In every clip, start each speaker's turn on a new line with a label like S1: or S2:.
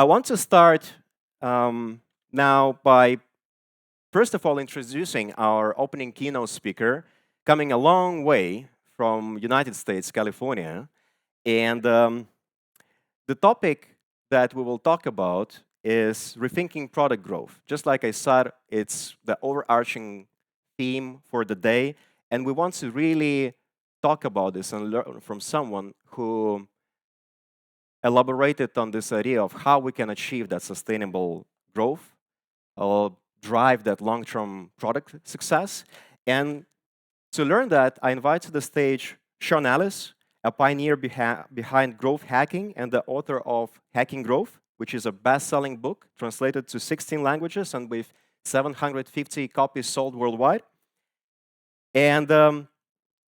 S1: I want to start now by, first of all, introducing our opening keynote speaker, coming a long way from United States, California. And the topic that we will talk about is rethinking product growth. Just like I said, it's the overarching theme for the day. And we want to really talk about this and learn from someone who elaborated on this idea of how we can achieve that sustainable growth or drive that long-term product success. And to learn that, I invite to the stage Sean Ellis, a pioneer behind growth hacking and the author of Hacking Growth, which is a best-selling book translated to 16 languages and with 750 copies sold worldwide. And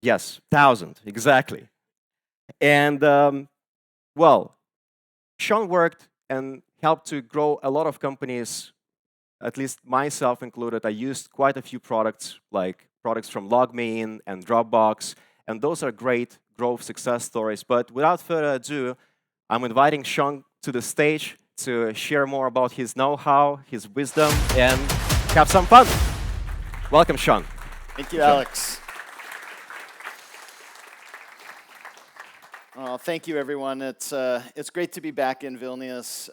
S1: yes, 1,000, exactly. And well, Sean worked and helped to grow a lot of companies, at least myself included. I used quite a few products, like products from LogMeIn and Dropbox, and those are great growth success stories. But without further ado, I'm inviting Sean to the stage to share more about his know-how, his wisdom, and have some fun. Welcome, Sean.
S2: Thank you, Alex. Well, thank you, everyone. It's great to be back in Vilnius.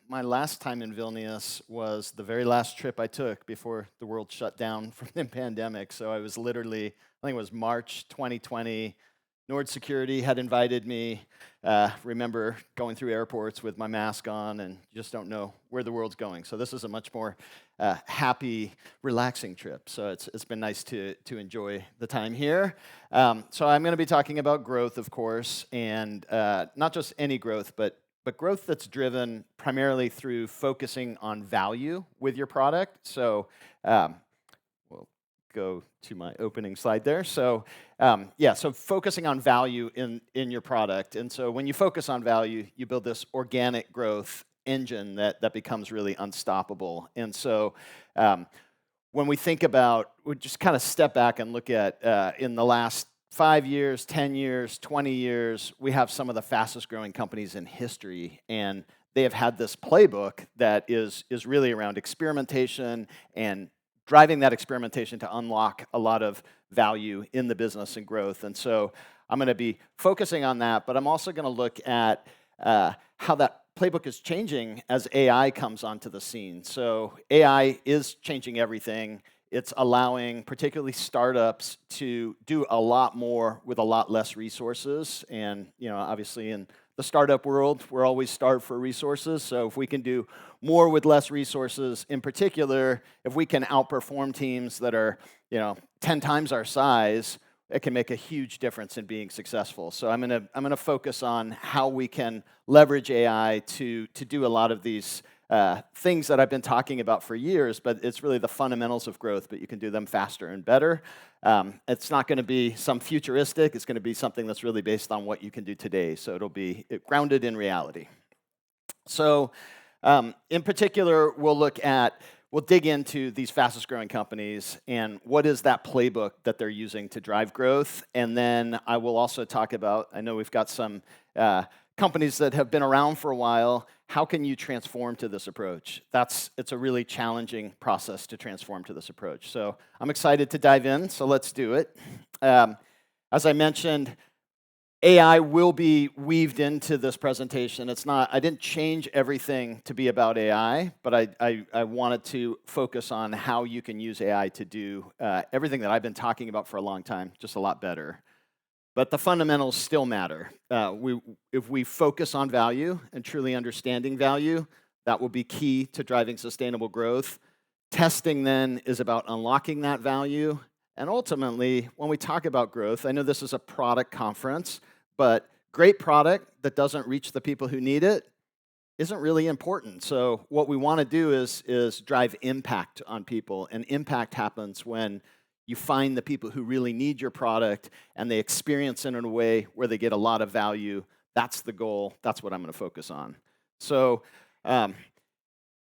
S2: My last time in Vilnius was the very last trip I took before the world shut down from the pandemic. So I was literally, I think it was March 2020. Nord Security had invited me. Remember going through airports with my mask on, and you just don't know where the world's going. So this is a much more happy, relaxing trip. So it's been nice to enjoy the time here. So I'm going to be talking about growth, of course, and not just any growth, but growth that's driven primarily through focusing on value with your product. So we'll go to my opening slide there. So so focusing on value in your product. And so when you focus on value, you build this organic growth engine that becomes really unstoppable. And so when we think about, we just kind of step back and look at in the last 5 years, 10 years, 20 years, we have some of the fastest growing companies in history, and they have had this playbook that is really around experimentation and driving that experimentation to unlock a lot of value in the business and growth. And so I'm going to be focusing on that, but I'm also going to look at how that playbook is changing as AI comes onto the scene. So AI is changing everything. It's allowing particularly startups to do a lot more with a lot less resources. And obviously in the startup world, we're always starved for resources. So if we can do more with less resources, in particular, if we can outperform teams that are 10 times our size, it can make a huge difference in being successful. So I'm gonna focus on how we can leverage AI to do a lot of these things that I've been talking about for years, but it's really the fundamentals of growth, but you can do them faster and better. It's not going to be some futuristic. It's going to be something that's really based on what you can do today. So it'll be grounded in reality. So in particular, we'll dig into these fastest growing companies and what is that playbook that they're using to drive growth. And then I will also talk about, I know we've got some companies that have been around for a while. How can you transform to this approach? It's a really challenging process to transform to this approach. So I'm excited to dive in, so let's do it. As I mentioned, AI will be weaved into this presentation. I didn't change everything to be about AI, but I wanted to focus on how you can use AI to do everything that I've been talking about for a long time, just a lot better. But the fundamentals still matter. If we focus on value and truly understanding value, that will be key to driving sustainable growth. Testing then is about unlocking that value. And ultimately, when we talk about growth, I know this is a product conference, but great product that doesn't reach the people who need it isn't really important. So what we want to do is drive impact on people, and impact happens when you find the people who really need your product and they experience it in a way where they get a lot of value. That's the goal. That's what I'm going to focus on. So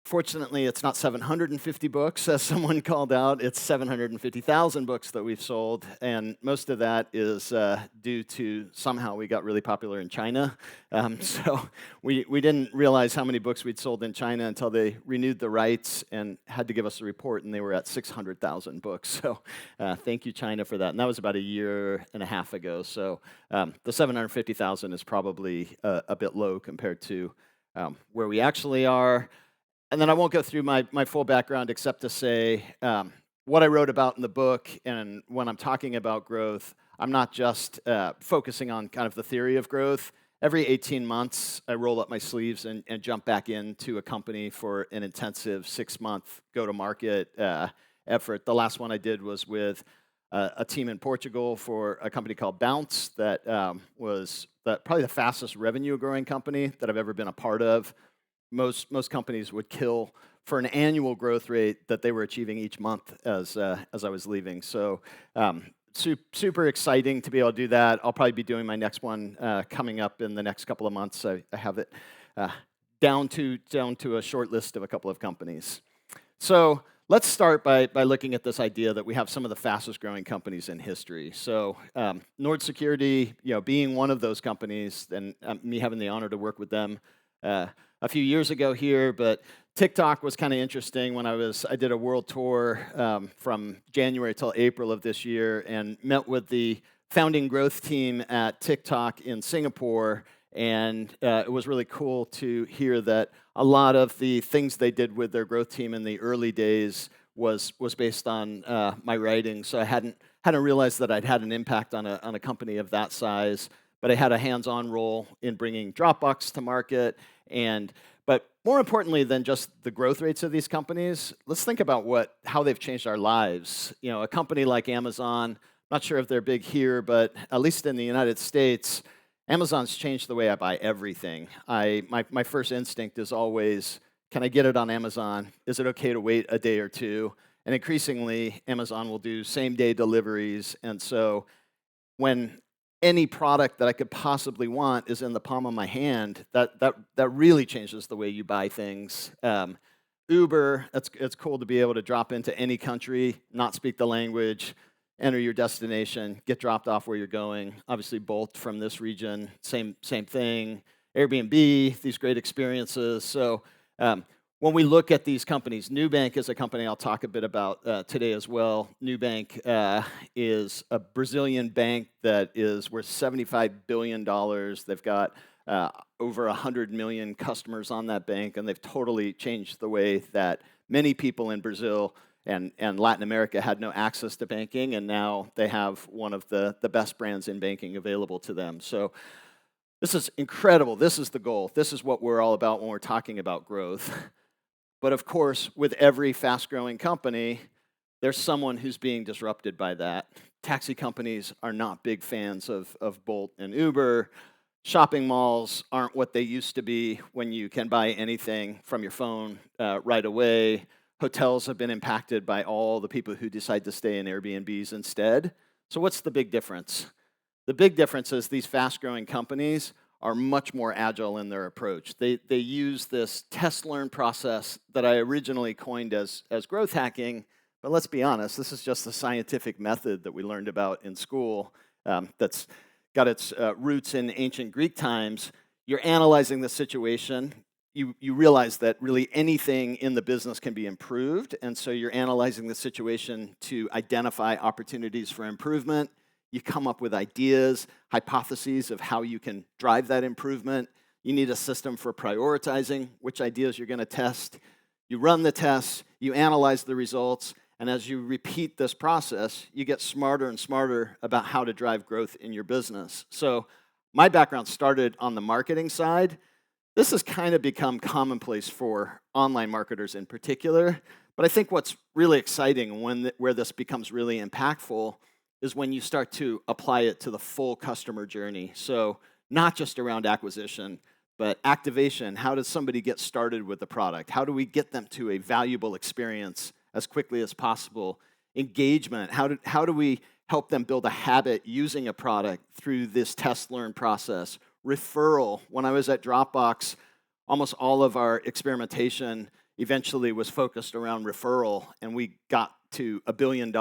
S2: Fortunately, it's not 750 books, as someone called out. It's 750,000 books that we've sold, and most of that is due to somehow we got really popular in China. So we didn't realize how many books we'd sold in China until they renewed the rights and had to give us a report, and they were at 600,000 books. So thank you, China, for that. And that was about a year and a half ago. So the 750,000 is probably a bit low compared to where we actually are. And then I won't go through my full background except to say what I wrote about in the book. And when I'm talking about growth, I'm not just focusing on kind of the theory of growth. Every 18 months, I roll up my sleeves and jump back into a company for an intensive 6-month go-to-market effort. The last one I did was with a team in Portugal for a company called Bounce that was probably the fastest revenue-growing company that I've ever been a part of. Most companies would kill for an annual growth rate that they were achieving each month as I was leaving. So super exciting to be able to do that. I'll probably be doing my next one coming up in the next couple of months. I have it down to a short list of a couple of companies. So let's start by looking at this idea that we have some of the fastest growing companies in history. So Nord Security, being one of those companies, and me having the honor to work with them a few years ago here, but TikTok was kind of interesting when I did a world tour from January till April of this year and met with the founding growth team at TikTok in Singapore. And it was really cool to hear that a lot of the things they did with their growth team in the early days was based on my writing. So I hadn't realized that I'd had an impact on a company of that size, but I had a hands-on role in bringing Dropbox to market. But more importantly than just the growth rates of these companies, let's think about how they've changed our lives. A company like Amazon, not sure if they're big here, but at least in the United States, Amazon's changed the way I buy everything. My first instinct is always, can I get it on Amazon? Is it okay to wait a day or two? And increasingly, Amazon will do same-day deliveries. And so when any product that I could possibly want is in the palm of my hand, that really changes the way you buy things. Uber, it's cool to be able to drop into any country, not speak the language, enter your destination, get dropped off where you're going. Obviously, Bolt from this region, same thing. Airbnb, these great experiences. So when we look at these companies, Nubank is a company I'll talk a bit about today as well. Nubank is a Brazilian bank that is worth $75 billion. They've got over 100 million customers on that bank, and they've totally changed the way that many people in Brazil and Latin America had no access to banking, and now they have one of the best brands in banking available to them. So this is incredible. This is the goal. This is what we're all about when we're talking about growth. But of course, with every fast-growing company, there's someone who's being disrupted by that. Taxi companies are not big fans of Bolt and Uber. Shopping malls aren't what they used to be when you can buy anything from your phone right away. Hotels have been impacted by all the people who decide to stay in Airbnbs instead. So what's the big difference? The big difference is these fast-growing companies are much more agile in their approach. They use this test-learn process that I originally coined as growth hacking, but let's be honest, this is just the scientific method that we learned about in school that's got its roots in ancient Greek times. You're analyzing the situation. You realize that really anything in the business can be improved, and so you're analyzing the situation to identify opportunities for improvement. You come up with ideas, hypotheses of how you can drive that improvement. You need a system for prioritizing which ideas you're going to test. You run the tests, you analyze the results, and as you repeat this process, you get smarter and smarter about how to drive growth in your business. So my background started on the marketing side. This has kind of become commonplace for online marketers in particular, but I think what's really exciting where this becomes really impactful is when you start to apply it to the full customer journey. So not just around acquisition, but activation. How does somebody get started with the product? How do we get them to a valuable experience as quickly as possible? Engagement. How do we help them build a habit using a product through this test-learn process? Referral. When I was at Dropbox, almost all of our experimentation eventually was focused around referral, and we got to $1 billion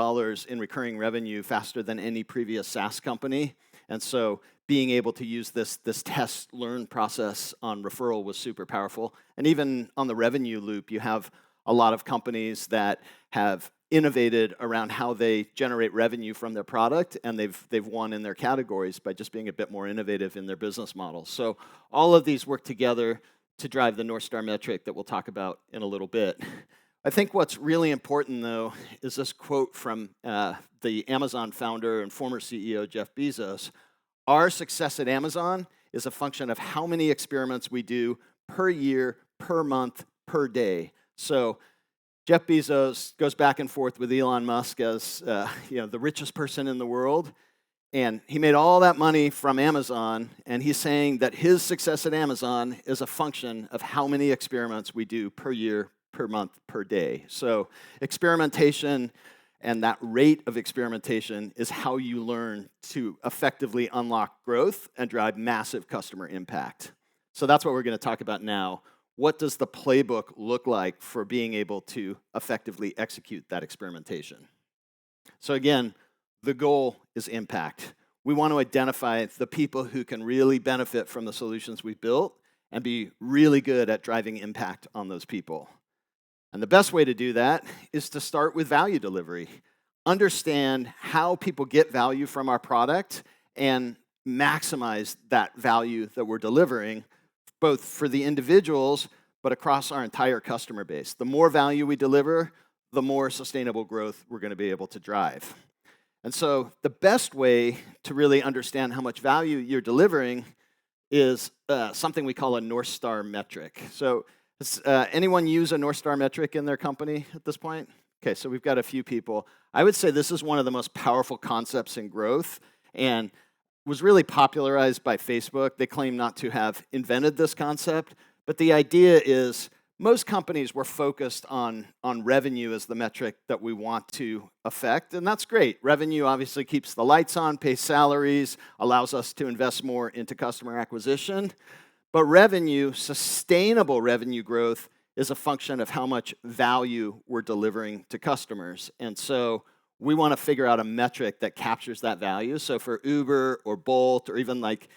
S2: in recurring revenue faster than any previous SaaS company. And so being able to use this test learn process on referral was super powerful. And even on the revenue loop, you have a lot of companies that have innovated around how they generate revenue from their product, and they've won in their categories by just being a bit more innovative in their business models. So all of these work together to drive the North Star metric that we'll talk about in a little bit. I think what's really important, though, is this quote from the Amazon founder and former CEO, Jeff Bezos. Our success at Amazon is a function of how many experiments we do per year, per month, per day. So Jeff Bezos goes back and forth with Elon Musk as the richest person in the world. And he made all that money from Amazon, and he's saying that his success at Amazon is a function of how many experiments we do per year, per month, per day. So experimentation and that rate of experimentation is how you learn to effectively unlock growth and drive massive customer impact. So that's what we're going to talk about now. What does the playbook look like for being able to effectively execute that experimentation? So again, the goal is impact. We want to identify the people who can really benefit from the solutions we've built and be really good at driving impact on those people. And the best way to do that is to start with value delivery. Understand how people get value from our product and maximize that value that we're delivering, both for the individuals, but across our entire customer base. The more value we deliver, the more sustainable growth we're going to be able to drive. And so the best way to really understand how much value you're delivering is something we call a North Star metric. So does anyone use a North Star metric in their company at this point? Okay, so we've got a few people. I would say this is one of the most powerful concepts in growth and was really popularized by Facebook. They claim not to have invented this concept, but the idea is most companies were focused on revenue as the metric that we want to affect, and that's great. Revenue obviously keeps the lights on, pays salaries, allows us to invest more into customer acquisition. But revenue, sustainable revenue growth, is a function of how much value we're delivering to customers. And so we want to figure out a metric that captures that value. So for Uber or Bolt or even like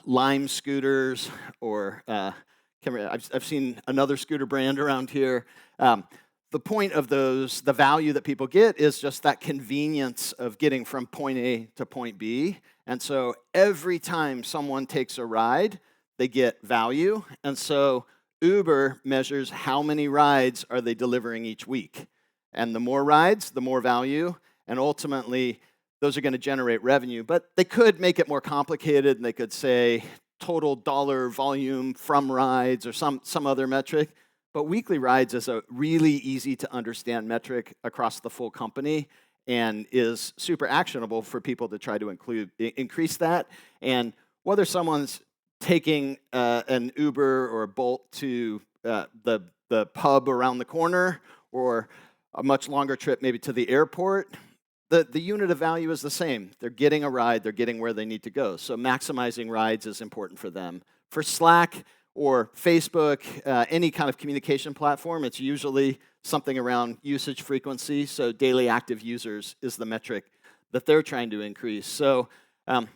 S2: Lime scooters or I've seen another scooter brand around here. The point of those, the value that people get is just that convenience of getting from point A to point B. And so every time someone takes a ride, they get value. And so Uber measures how many rides are they delivering each week. And the more rides, the more value. And ultimately, those are going to generate revenue. But they could make it more complicated, and they could say total dollar volume from rides or some other metric. But weekly rides is a really easy to understand metric across the full company and is super actionable for people to try to increase that. And whether someone's taking an Uber or a Bolt to the pub around the corner or a much longer trip maybe to the airport, the unit of value is the same. They're getting a ride, they're getting where they need to go. So maximizing rides is important for them. For Slack or Facebook, any kind of communication platform, it's usually something around usage frequency. So daily active users is the metric that they're trying to increase. So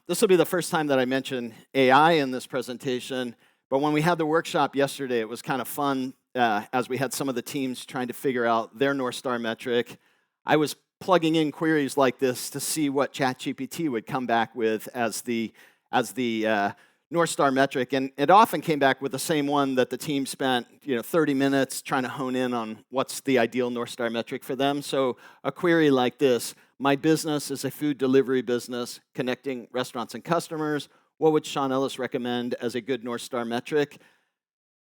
S2: this will be the first time that I mention AI in this presentation, but when we had the workshop yesterday, it was kind of fun as we had some of the teams trying to figure out their North Star metric. I was plugging in queries like this to see what ChatGPT would come back with as the North Star metric, and it often came back with the same one that the team spent 30 minutes trying to hone in on what's the ideal North Star metric for them. So a query like this: my business is a food delivery business connecting restaurants and customers. What would Sean Ellis recommend as a good North Star metric?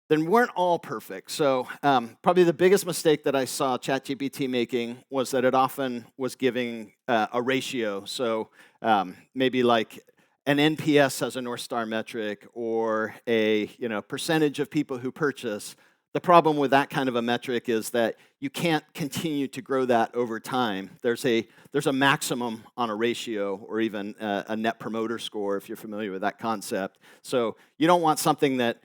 S2: Then weren't all perfect. So probably the biggest mistake that I saw ChatGPT making was that it often was giving a ratio. So maybe like an NPS as a North Star metric or a percentage of people who purchase. The problem with that kind of a metric is that you can't continue to grow that over time. There's a maximum on a ratio or even a net promoter score if you're familiar with that concept. So you don't want something that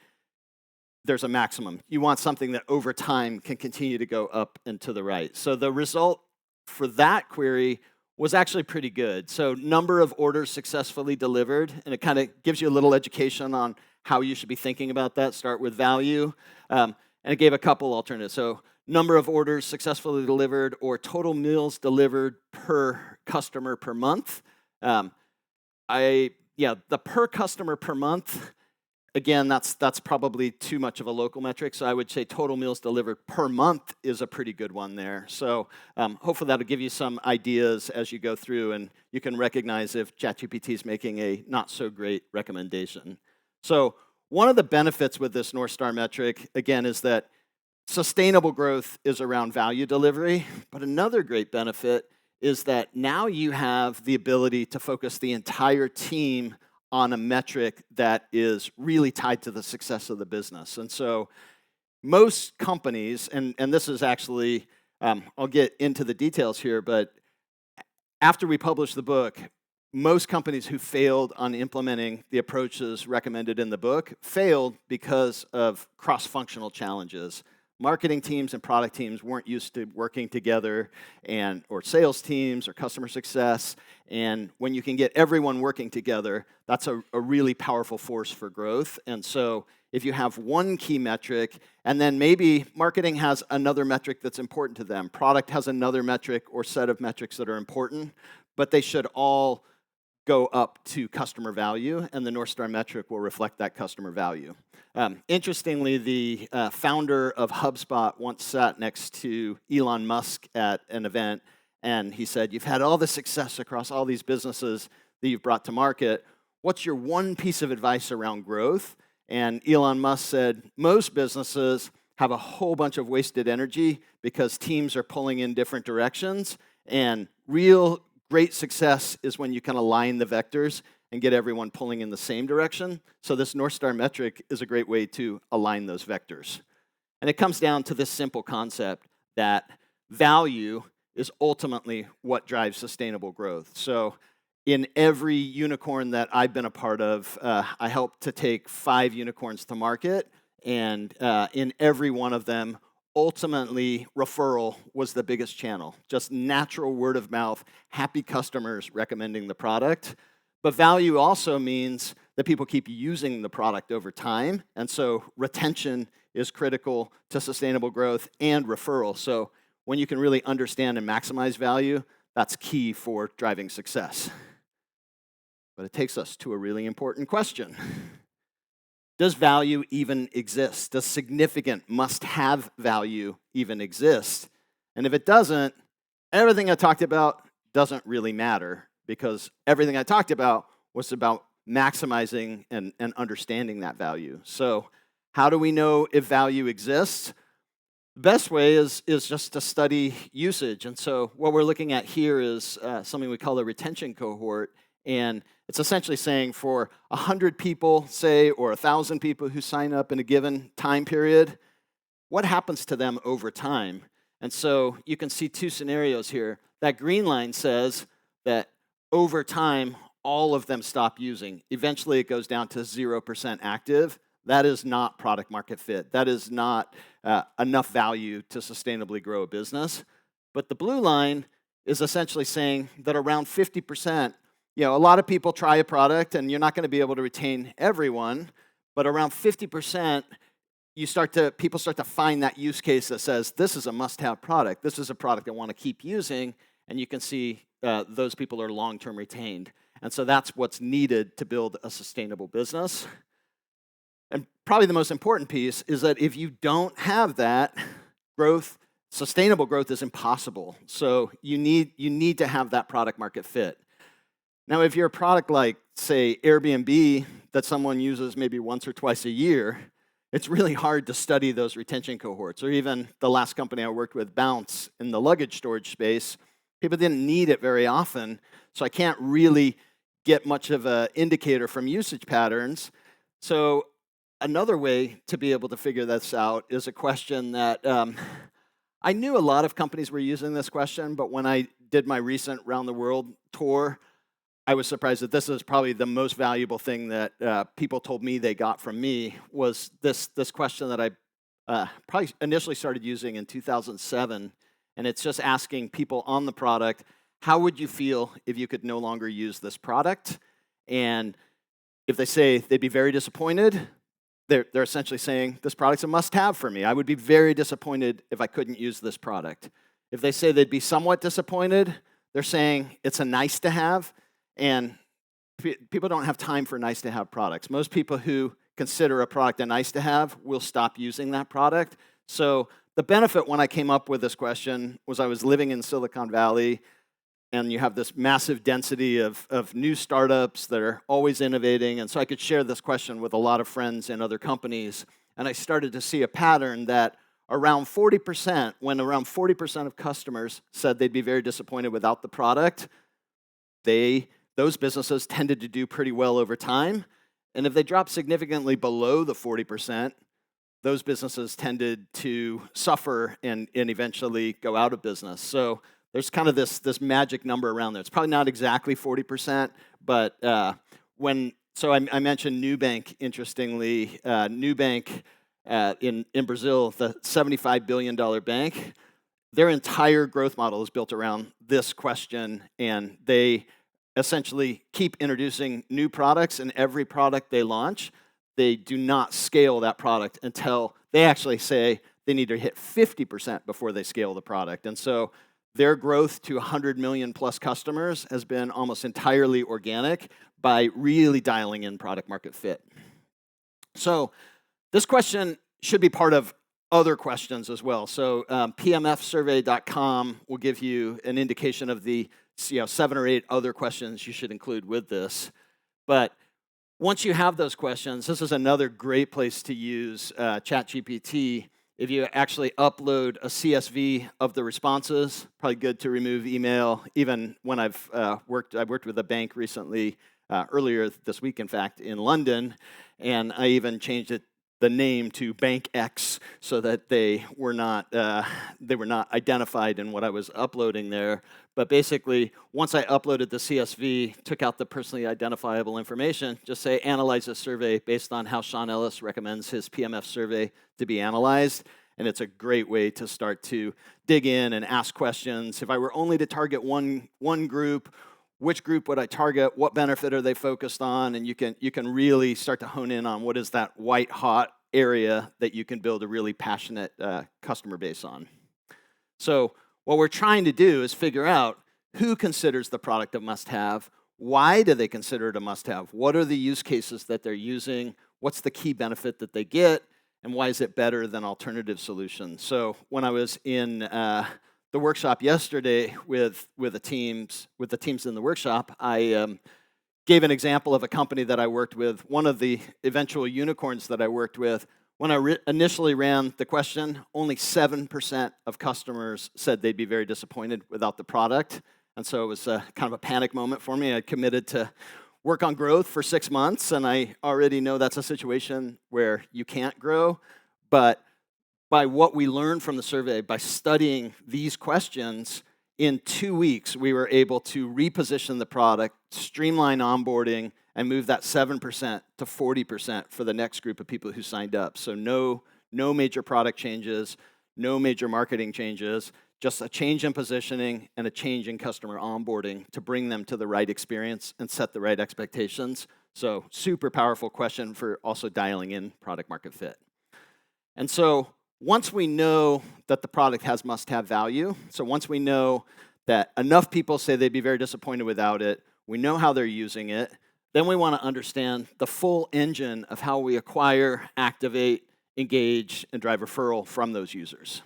S2: there's a maximum. You want something that over time can continue to go up and to the right. So the result for that query was actually pretty good. So number of orders successfully delivered, and it kind of gives you a little education on how you should be thinking about that. Start with value, and it gave a couple alternatives. So number of orders successfully delivered, or total meals delivered per customer per month. The per customer per month, again, that's probably too much of a local metric, so I would say total meals delivered per month is a pretty good one there. So hopefully that'll give you some ideas as you go through, and you can recognize if ChatGPT is making a not so great recommendation. So one of the benefits with this North Star metric, again, is that sustainable growth is around value delivery, but another great benefit is that now you have the ability to focus the entire team on a metric that is really tied to the success of the business. And so most companies, and this is actually, I'll get into the details here, but after we published the book, most companies who failed on implementing the approaches recommended in the book failed because of cross-functional challenges. Marketing teams and product teams weren't used to working together, or sales teams or customer success. And when you can get everyone working together, that's a really powerful force for growth. And so if you have one key metric, and then maybe marketing has another metric that's important to them, product has another metric or set of metrics that are important, but they should all go up to customer value, and the North Star metric will reflect that customer value. Interestingly, the founder of HubSpot once sat next to Elon Musk at an event, and he said, "You've had all the success across all these businesses that you've brought to market. What's your one piece of advice around growth?" And Elon Musk said, "Most businesses have a whole bunch of wasted energy because teams are pulling in different directions, and real great success is when you can align the vectors and get everyone pulling in the same direction." So this North Star metric is a great way to align those vectors. And it comes down to this simple concept that value is ultimately what drives sustainable growth. So in every unicorn that I've been a part of, I helped to take 5 unicorns to market, and in every one of them, ultimately, referral was the biggest channel. Just natural word of mouth, happy customers recommending the product. But value also means that people keep using the product over time. And so retention is critical to sustainable growth and referral. So when you can really understand and maximize value, that's key for driving success. But it takes us to a really important question. Does value even exist? Does significant must-have value even exist? And if it doesn't, everything I talked about doesn't really matter, because everything I talked about was about maximizing and understanding that value. So how do we know if value exists? The best way is just to study usage. And so what we're looking at here is something we call a retention cohort. And it's essentially saying for 100 people, say, or 1,000 people who sign up in a given time period, what happens to them over time? And so you can see 2 scenarios here. That green line says that over time, all of them stop using. Eventually, it goes down to 0% active. That is not product market fit. That is not enough value to sustainably grow a business. But the blue line is essentially saying that around 50%, a lot of people try a product, and you're not going to be able to retain everyone, but around 50%, people start to find that use case that says, this is a must-have product. This is a product I want to keep using, and you can see those people are long-term retained. And so that's what's needed to build a sustainable business. And probably the most important piece is that if you don't have that, sustainable growth is impossible. So you need to have that product market fit. Now, if you're a product like, say, Airbnb that someone uses maybe once or twice a year, it's really hard to study those retention cohorts. Or even the last company I worked with, Bounce, in the luggage storage space, people didn't need it very often, so I can't really get much of an indicator from usage patterns. So another way to be able to figure this out is a question that I knew a lot of companies were using this question, but when I did my recent round the world tour, I was surprised that this is probably the most valuable thing that people told me they got from me was this question that I probably initially started using in 2007, and it's just asking people on the product, how would you feel if you could no longer use this product? And if they say they'd be very disappointed, they're essentially saying, this product's a must-have for me. I would be very disappointed if I couldn't use this product. If they say they'd be somewhat disappointed, they're saying it's a nice-to-have, and people don't have time for nice-to-have products. Most people who consider a product a nice-to-have will stop using that product. So the benefit when I came up with this question was I was living in Silicon Valley, and you have this massive density of new startups that are always innovating. And so I could share this question with a lot of friends in other companies. And I started to see a pattern that around 40%, when around 40% of customers said they'd be very disappointed without the product, those businesses tended to do pretty well over time. And if they dropped significantly below the 40%, those businesses tended to suffer and eventually go out of business. So there's kind of this magic number around there. It's probably not exactly 40%, but I mentioned Nubank, interestingly. Nubank in Brazil, the $75 billion bank, their entire growth model is built around this question, and they essentially keep introducing new products, and every product they launch, they do not scale that product until they actually say they need to hit 50% before they scale the product. And so their growth to 100 million plus customers has been almost entirely organic by really dialing in product market fit. So this question should be part of other questions as well. So pmfsurvey.com will give you an indication of the 7 or 8 other questions you should include with this. But once you have those questions, this is another great place to use ChatGPT. If you actually upload a CSV of the responses, probably good to remove email. Even when I've worked with a bank recently, earlier this week, in fact, in London, and I even changed the name to Bank X so that they were not identified in what I was uploading there. But basically, once I uploaded the CSV, took out the personally identifiable information, just say analyze a survey based on how Sean Ellis recommends his PMF survey to be analyzed. And it's a great way to start to dig in and ask questions. If I were only to target one group, which group would I target? What benefit are they focused on? And you can really start to hone in on what is that white hot area that you can build a really passionate customer base on. So what we're trying to do is figure out who considers the product a must-have, why do they consider it a must-have, what are the use cases that they're using, what's the key benefit that they get, and why is it better than alternative solutions. So when I was in the workshop yesterday with the teams in the workshop, I gave an example of a company that I worked with, one of the eventual unicorns that I worked with. When I initially ran the question, only 7% of customers said they'd be very disappointed without the product. And so it was kind of a panic moment for me. I committed to work on growth for 6 months, and I already know that's a situation where you can't grow. But by what we learned from the survey, by studying these questions, in 2 weeks, we were able to reposition the product, streamline onboarding, and move that 7% to 40% for the next group of people who signed up. So no major product changes, no major marketing changes, just a change in positioning and a change in customer onboarding to bring them to the right experience and set the right expectations. So super powerful question for also dialing in product market fit. And so once we know that the product has must-have value, so once we know that enough people say they'd be very disappointed without it, we know how they're using it, then we want to understand the full engine of how we acquire, activate, engage, and drive referral from those users.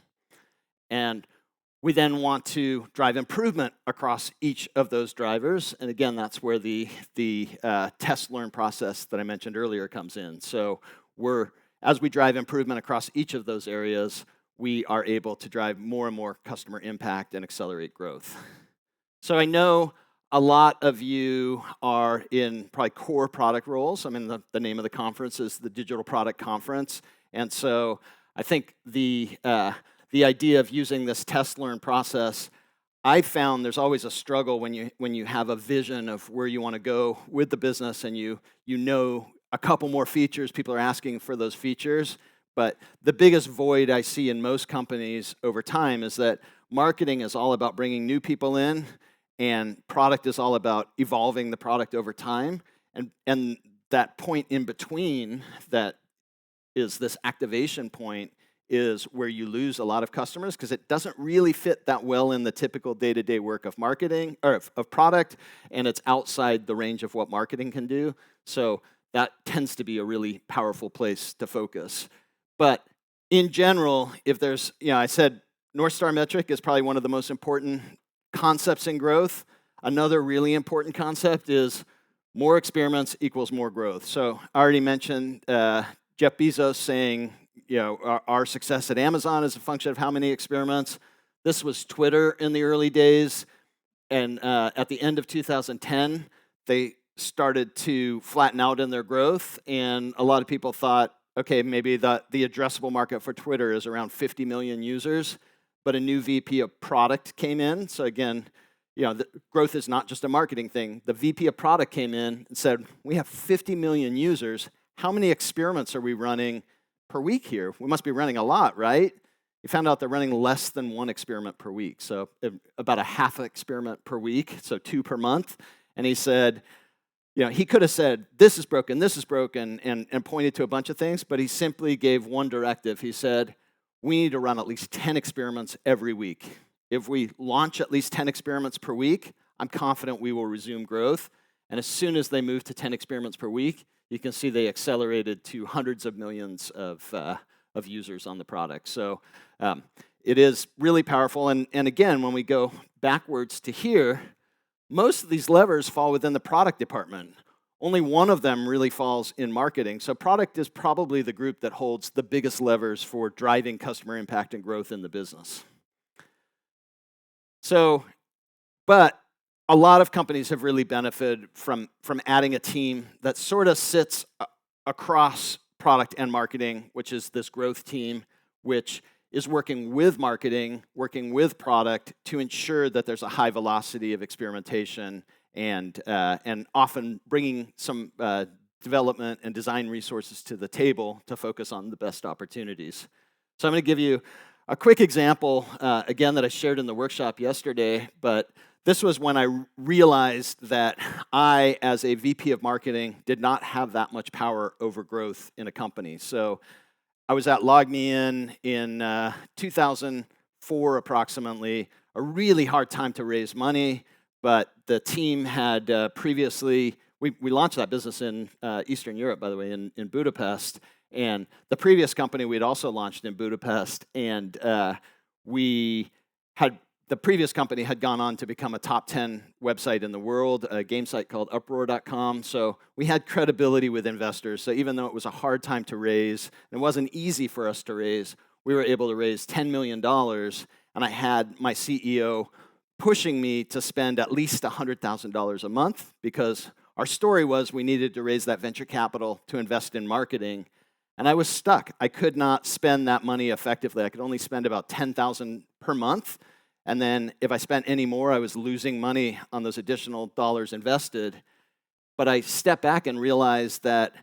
S2: And we then want to drive improvement across each of those drivers. And again, that's where the test-learn process that I mentioned earlier comes in. So as we drive improvement across each of those areas, we are able to drive more and more customer impact and accelerate growth. So I know a lot of you are in probably core product roles. I mean, the name of the conference is the Digital Product Conference. And so I think the idea of using this test-learn process, I found there's always a struggle when you have a vision of where you want to go with the business, and you know a couple more features. People are asking for those features, but the biggest void I see in most companies over time is that marketing is all about bringing new people in, and product is all about evolving the product over time. And that point in between, that is this activation point, is where you lose a lot of customers because it doesn't really fit that well in the typical day-to-day work of marketing or of product, and it's outside the range of what marketing can do. So that tends to be a really powerful place to focus. But in general, if there's, I said North Star metric is probably one of the most important concepts in growth. Another really important concept is more experiments equals more growth. So I already mentioned Jeff Bezos saying, our success at Amazon is a function of how many experiments. This was Twitter in the early days, and at the end of 2010, they started to flatten out in their growth, and a lot of people thought, okay, maybe the addressable market for Twitter is around 50 million users, but a new VP of product came in. So again, the growth is not just a marketing thing. The VP of product came in and said, we have 50 million users. How many experiments are we running per week here? We must be running a lot, right? We found out they're running less than one experiment per week, so about a half experiment per week, so 2 per month. And he said, he could have said, this is broken, and pointed to a bunch of things, but he simply gave one directive. He said, we need to run at least 10 experiments every week. If we launch at least 10 experiments per week, I'm confident we will resume growth. And as soon as they moved to 10 experiments per week, you can see they accelerated to hundreds of millions of users on the product. So it is really powerful. And again, when we go backwards to here, most of these levers fall within the product department. Only one of them really falls in marketing. So product is probably the group that holds the biggest levers for driving customer impact and growth in the business. So, but a lot of companies have really benefited from adding a team that sort of sits across product and marketing, which is this growth team, which is working with marketing, working with product to ensure that there's a high velocity of experimentation and often bringing some development and design resources to the table to focus on the best opportunities. So I'm going to give you a quick example, again, that I shared in the workshop yesterday, but this was when I realized that I, as a VP of marketing, did not have that much power over growth in a company. So I was at LogMeIn in 2004 approximately, a really hard time to raise money, but the team had previously, we launched that business in Eastern Europe, by the way, in Budapest, and the previous company we'd also launched in Budapest, and the previous company had gone on to become a top 10 website in the world, a game site called uproar.com. So we had credibility with investors. So even though it was a hard time to raise, and it wasn't easy for us to raise, we were able to raise $10 million. And I had my CEO pushing me to spend at least $100,000 a month because our story was we needed to raise that venture capital to invest in marketing. And I was stuck. I could not spend that money effectively. I could only spend about $10,000 per month. And then if I spent any more, I was losing money on those additional dollars invested. But I stepped back and realized that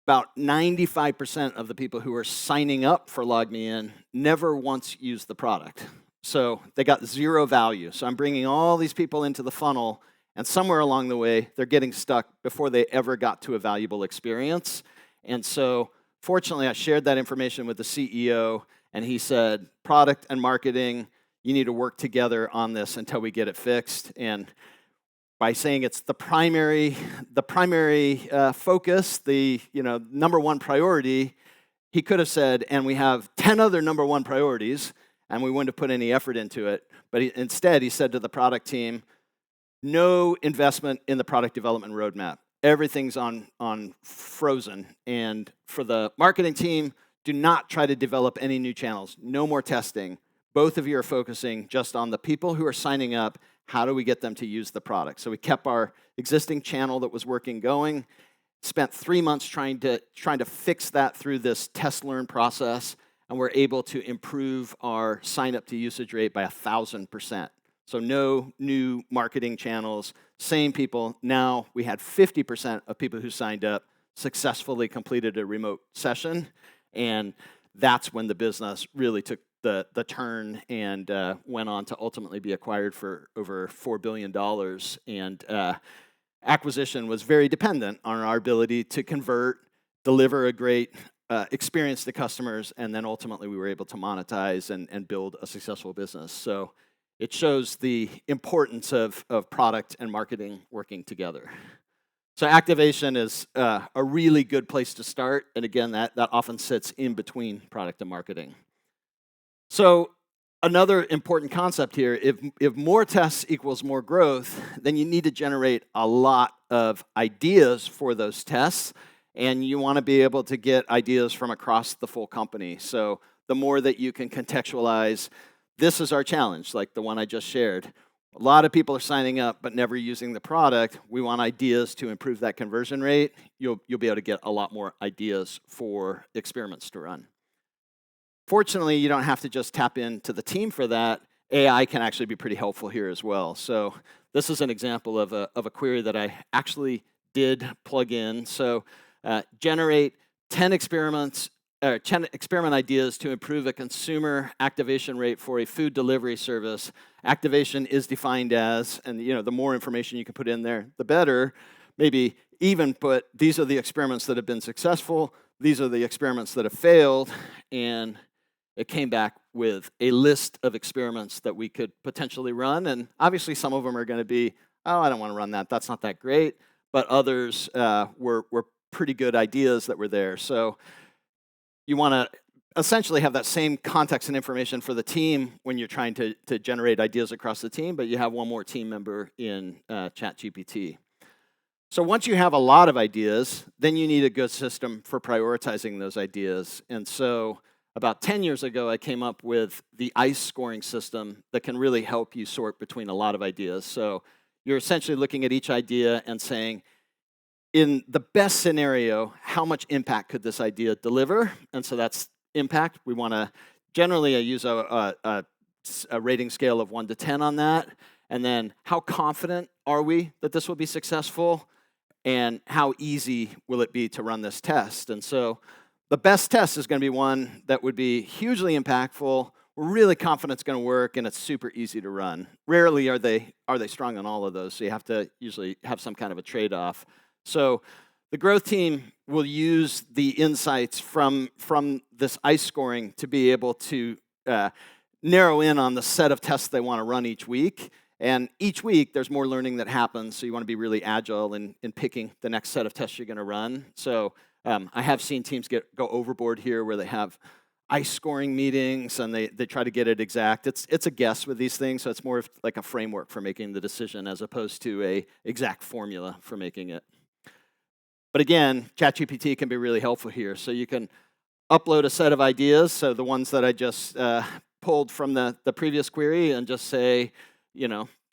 S2: about 95% of the people who are signing up for LogMeIn never once used the product. So they got zero value. So I'm bringing all these people into the funnel, and somewhere along the way, they're getting stuck before they ever got to a valuable experience. And so fortunately, I shared that information with the CEO, and he said, product and marketing, you need to work together on this until we get it fixed. And by saying it's the primary focus, the number one priority, he could have said, and we have 10 other number one priorities, and we wouldn't have put any effort into it. But instead, he said to the product team, no investment in the product development roadmap. Everything's on frozen. And for the marketing team, do not try to develop any new channels. No more testing. Both of you are focusing just on the people who are signing up. How do we get them to use the product? So we kept our existing channel that was working going, spent 3 months trying to fix that through this test-learn process, and we're able to improve our sign-up to usage rate by 1,000%. So no new marketing channels, same people. Now we had 50% of people who signed up successfully completed a remote session, and that's when the business really took the turn and went on to ultimately be acquired for over $4 billion. And acquisition was very dependent on our ability to convert, deliver a great experience to customers, and then ultimately we were able to monetize and build a successful business. So it shows the importance of product and marketing working together. So activation is a really good place to start, and again, that often sits in between product and marketing. So another important concept here, if more tests equals more growth, then you need to generate a lot of ideas for those tests, and you want to be able to get ideas from across the full company. So the more that you can contextualize, this is our challenge, like the one I just shared. A lot of people are signing up but never using the product. We want ideas to improve that conversion rate. You'll be able to get a lot more ideas for experiments to run. Fortunately, you don't have to just tap into the team for that. AI can actually be pretty helpful here as well. So this is an example of a query that I actually did plug in. So generate 10 experiments, 10 experiment ideas to improve a consumer activation rate for a food delivery service. Activation is defined as, and the more information you can put in there, the better. Maybe even put, these are the experiments that have been successful, these are the experiments that have failed, and it came back with a list of experiments that we could potentially run. And obviously some of them are going to be, oh, I don't want to run that, that's not that great. But others were pretty good ideas that were there. So you want to essentially have that same context and information for the team when you're trying to generate ideas across the team, but you have one more team member in ChatGPT. So once you have a lot of ideas, then you need a good system for prioritizing those ideas. And so about 10 years ago, I came up with the ICE scoring system that can really help you sort between a lot of ideas. So you're essentially looking at each idea and saying, in the best scenario, how much impact could this idea deliver? And so that's impact. We want to, generally I use a rating scale of 1 to 10 on that. And then how confident are we that this will be successful? And how easy will it be to run this test? And so the best test is going to be one that would be hugely impactful. We're really confident it's going to work, and it's super easy to run. Rarely are they strong on all of those, so you have to usually have some kind of a trade-off. So the growth team will use the insights from this ICE scoring to be able to narrow in on the set of tests they want to run each week. And each week, there's more learning that happens, so you want to be really agile in picking the next set of tests you're going to run. So I have seen teams go overboard here where they have ICE scoring meetings and they try to get it exact. It's a guess with these things, so it's more of like a framework for making the decision as opposed to a exact formula for making it. But again, ChatGPT can be really helpful here. So you can upload a set of ideas, so the ones that I just pulled from the previous query, and just say,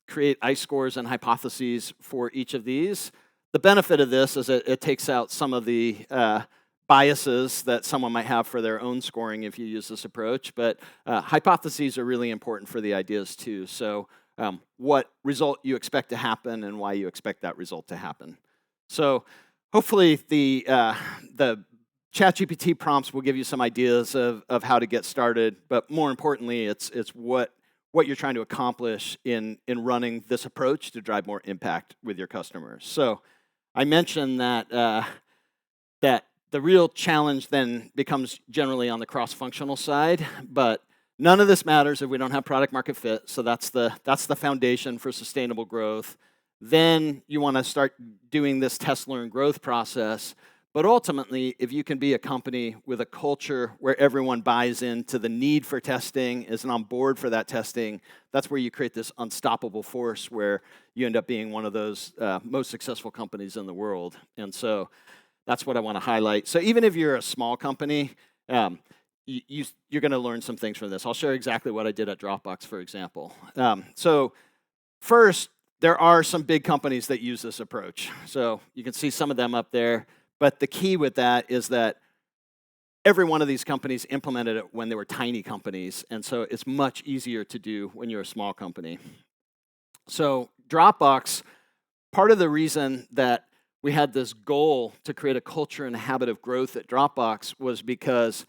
S2: create ICE scores and hypotheses for each of these. The benefit of this is it takes out some of the biases that someone might have for their own scoring if you use this approach, but hypotheses are really important for the ideas too. So what result you expect to happen and why you expect that result to happen. So hopefully the ChatGPT prompts will give you some ideas of how to get started, but more importantly, it's what you're trying to accomplish in running this approach to drive more impact with your customers. So I mentioned that the real challenge then becomes generally on the cross-functional side, but none of this matters if we don't have product market fit. So that's the foundation for sustainable growth. Then you want to start doing this test, learn, growth process. But ultimately, if you can be a company with a culture where everyone buys into the need for testing, is on board for that testing, that's where you create this unstoppable force where you end up being one of those most successful companies in the world. And so that's what I want to highlight. So even if you're a small company, you're going to learn some things from this. I'll share exactly what I did at Dropbox, for example. So first, there are some big companies that use this approach. So you can see some of them up there. But the key with that is that every one of these companies implemented it when they were tiny companies. And so it's much easier to do when you're a small company.
S3: So Dropbox, part of the reason that we had this goal to create a culture and a habit of growth at Dropbox was because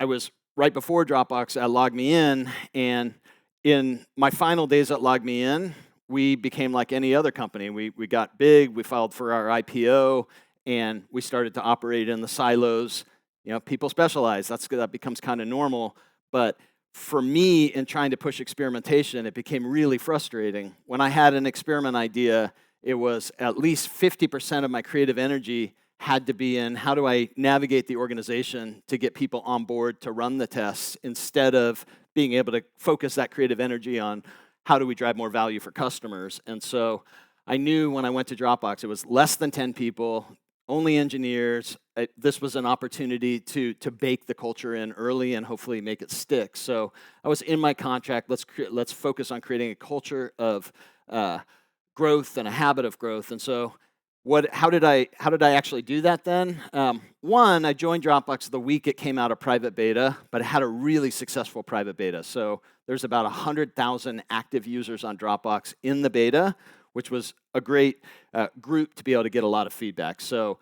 S3: I was right before Dropbox at Log Me In, and in my final days at Log Me In, we became like any other company. We got big, we filed for our IPO, and we started to operate in the silos. You know, people specialize. That becomes kind of normal. But for me, in trying to push experimentation, it became really frustrating. When I had an experiment idea, it was at least 50% of my creative energy had to be in how do I navigate the organization to get people on board to run the tests instead of being able to focus that creative energy on how do we drive more value for customers. And so I knew when I went to Dropbox, it was less than 10 people, only engineers. This was an opportunity to bake the culture in early and hopefully make it stick. So I was in my contract, let's focus on creating a culture of growth and a habit of growth. And so how did I actually do that then? One, I joined Dropbox the week it came out of private beta, but it had a really successful private beta. So there's about 100,000 active users on Dropbox in the beta, which was a great group to be able to get a lot of feedback. So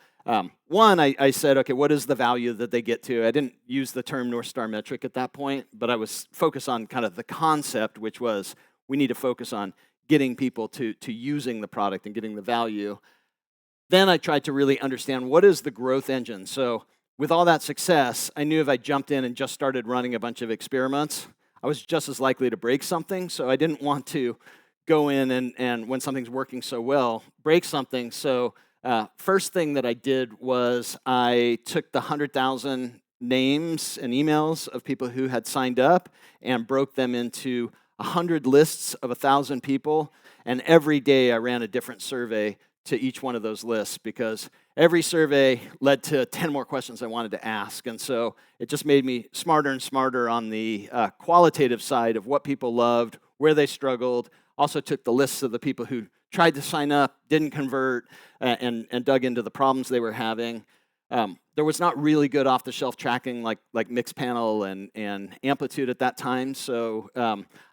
S3: one, I said, okay, what is the value that they get to? I didn't use the term North Star metric at that point, but I was focused on kind of the concept, which was we need to focus on getting people to using the product and getting the value. Then I tried to really understand what is the growth engine. So with all that success, I knew if I jumped in and just started running a bunch of experiments, I was just as likely to break something. So I didn't want to go in and when something's working so well, break something. So first thing that I did was I took the 100,000 names and emails of people who had signed up and broke them into 100 lists of 1,000 people. And every day I ran a different survey to each one of those lists because every survey led to 10 more questions I wanted to ask. And so it just made me smarter and smarter on the qualitative side of what people loved, where they struggled. Also took the lists of the people who tried to sign up, didn't convert, and dug into the problems they were having. There was not really good off-the-shelf tracking like Mixpanel and Amplitude at that time, so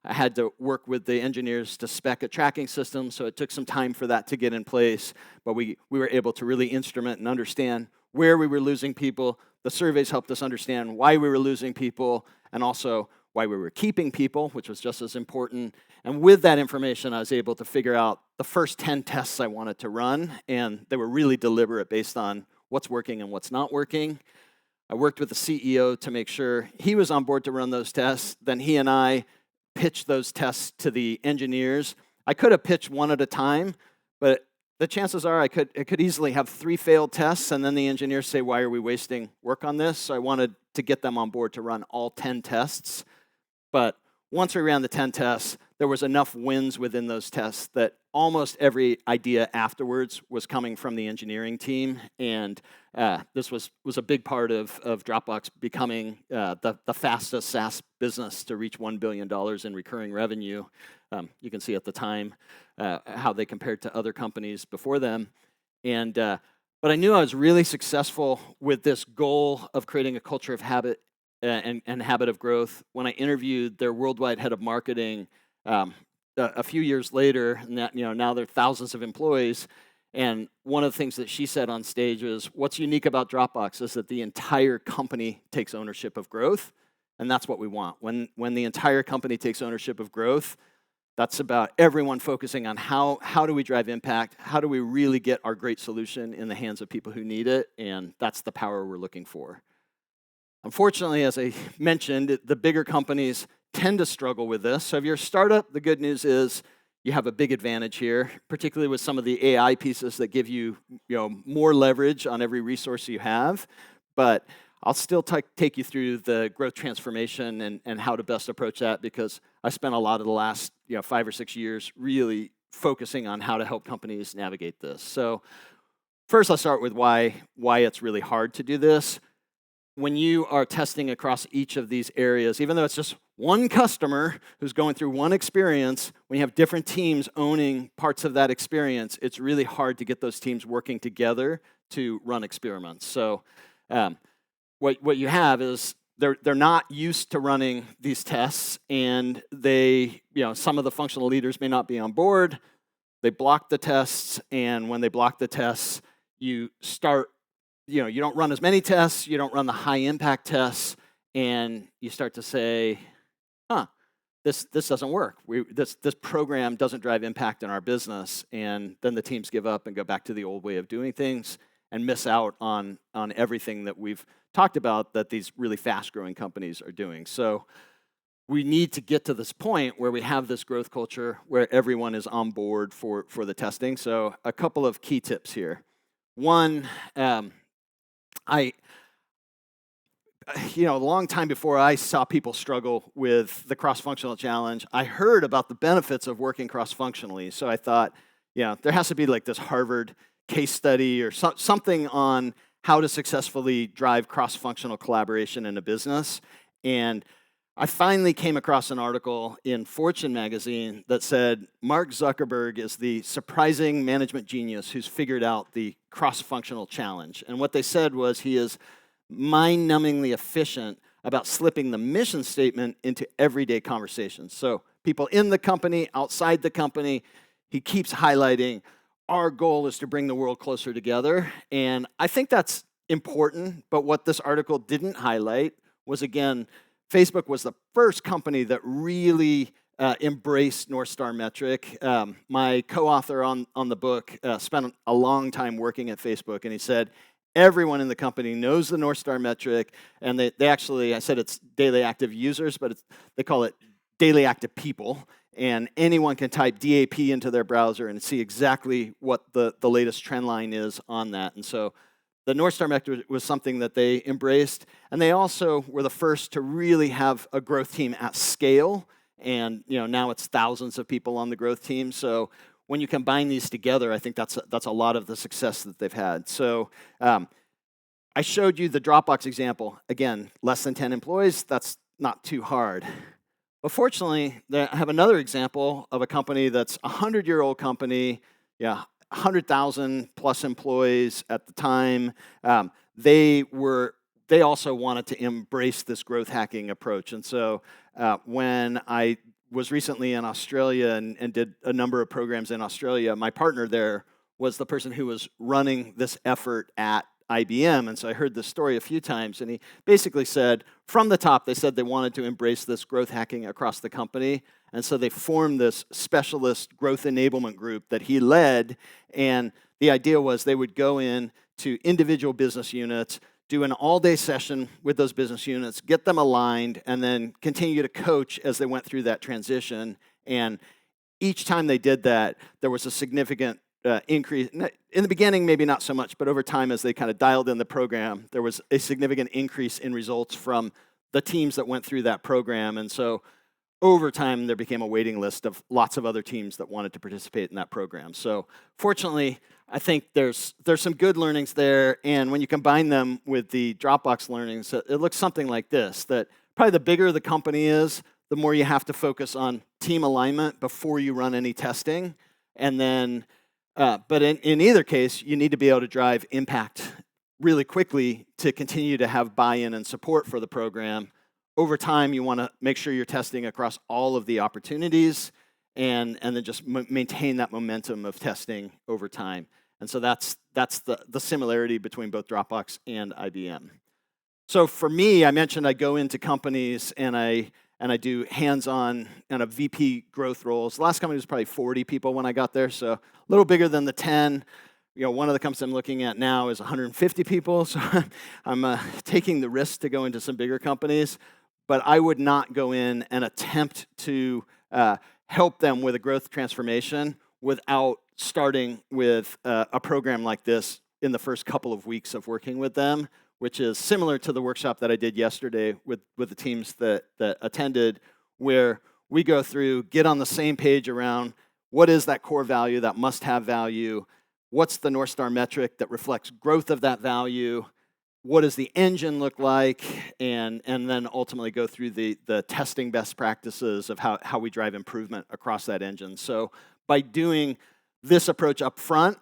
S3: I had to work with the engineers to spec a tracking system, so it took some time for that to get in place, but we were able to really instrument and understand where we were losing people. The surveys helped us understand why we were losing people, and also why we were keeping people, which was just as important. And with that information, I was able to figure out the first 10 tests I wanted to run, and they were really deliberate based on what's working and what's not working. I worked with the CEO to make sure he was on board to run those tests. Then he and I pitched those tests to the engineers. I could have pitched one at a time, but the chances are I could easily have 3 failed tests, and then the engineers say, why are we wasting work on this? So I wanted to get them on board to run all 10 tests. But once we ran the 10 tests, there was enough wins within those tests that almost every idea afterwards was coming from the engineering team. And this was a big part of Dropbox becoming the fastest SaaS business to reach $1 billion in recurring revenue. You can see at the time how they compared to other companies before them. And but I knew I was really successful with this goal of creating a culture of habit and habit of growth when I interviewed their worldwide head of marketing a few years later. And that, now there are thousands of employees. And one of the things that she said on stage was, what's unique about Dropbox is that the entire company takes ownership of growth. And that's what we want. When the entire company takes ownership of growth, that's about everyone focusing on how do we drive impact? How do we really get our great solution in the hands of people who need it? And that's the power we're looking for. Unfortunately, as I mentioned, the bigger companies tend to struggle with this. So if you're a startup, the good news is you have a big advantage here, particularly with some of the AI pieces that give you, more leverage on every resource you have. But I'll still take you through the growth transformation and how to best approach that, because I spent a lot of the last 5 or 6 years really focusing on how to help companies navigate this. So first, I'll start with why it's really hard to do this. When you are testing across each of these areas, even though it's just one customer who's going through one experience, when you have different teams owning parts of that experience, it's really hard to get those teams working together to run experiments. So what you have is they're not used to running these tests, and they, some of the functional leaders may not be on board. They block the tests, and when they block the tests, you start, you don't run as many tests, you don't run the high impact tests, and you start to say, this doesn't work. This program doesn't drive impact in our business, and then the teams give up and go back to the old way of doing things and miss out on everything that we've talked about that these really fast-growing companies are doing. So we need to get to this point where we have this growth culture where everyone is on board for the testing. So a couple of key tips here. One, a long time before I saw people struggle with the cross-functional challenge, I heard about the benefits of working cross-functionally. So I thought, there has to be like this Harvard case study or something on how to successfully drive cross-functional collaboration in a business. And I finally came across an article in Fortune magazine that said Mark Zuckerberg is the surprising management genius who's figured out the cross-functional challenge. And what they said was he is mind-numbingly efficient about slipping the mission statement into everyday conversations. So people in the company, outside the company, he keeps highlighting our goal is to bring the world closer together. And I think that's important, but what this article didn't highlight was, again, Facebook was the first company that really embraced North Star metric. My co-author on the book spent a long time working at Facebook, and he said, everyone in the company knows the North Star metric, and they actually, I said it's daily active users, but they call it daily active people, and anyone can type DAP into their browser and see exactly what the latest trend line is on that. And so the North Star metric was something that they embraced, and they also were the first to really have a growth team at scale, and now it's thousands of people on the growth team. So when you combine these together, I think that's a lot of the success that they've had. So I showed you the Dropbox example. Again, less than 10 employees, that's not too hard. But fortunately, I have another example of a company that's a 100-year-old company, 100,000 plus employees at the time. They also wanted to embrace this growth hacking approach. And so when I was recently in Australia and did a number of programs in Australia, my partner there was the person who was running this effort at IBM. And so I heard this story a few times, and he basically said, from the top, they said they wanted to embrace this growth hacking across the company. And so they formed this specialist growth enablement group that he led. And the idea was they would go in to individual business units, do an all-day session with those business units, get them aligned, and then continue to coach as they went through that transition. And each time they did that, there was a significant increase. In the beginning, maybe not so much, but over time, as they kind of dialed in the program, there was a significant increase in results from the teams that went through that program. And so over time, there became a waiting list of lots of other teams that wanted to participate in that program. So fortunately, I think there's some good learnings there. And when you combine them with the Dropbox learnings, it looks something like this, that probably the bigger the company is, the more you have to focus on team alignment before you run any testing. And then, but in either case, you need to be able to drive impact really quickly to continue to have buy-in and support for the program. Over time, you want to make sure you're testing across all of the opportunities and then just maintain that momentum of testing over time. And so that's the similarity between both Dropbox and IBM. So for me, I mentioned I go into companies and I do hands-on kind of VP growth roles. The last company was probably 40 people when I got there, so a little bigger than the 10. One of the companies I'm looking at now is 150 people, so I'm taking the risk to go into some bigger companies. But I would not go in and attempt to help them with a growth transformation without starting with a program like this in the first couple of weeks of working with them, which is similar to the workshop that I did yesterday with the teams that attended, where we go through, get on the same page around what is that core value, that must-have value, what's the North Star metric that reflects growth of that value, what does the engine look like, and then ultimately go through the testing best practices of how we drive improvement across that engine. So by doing this approach up front,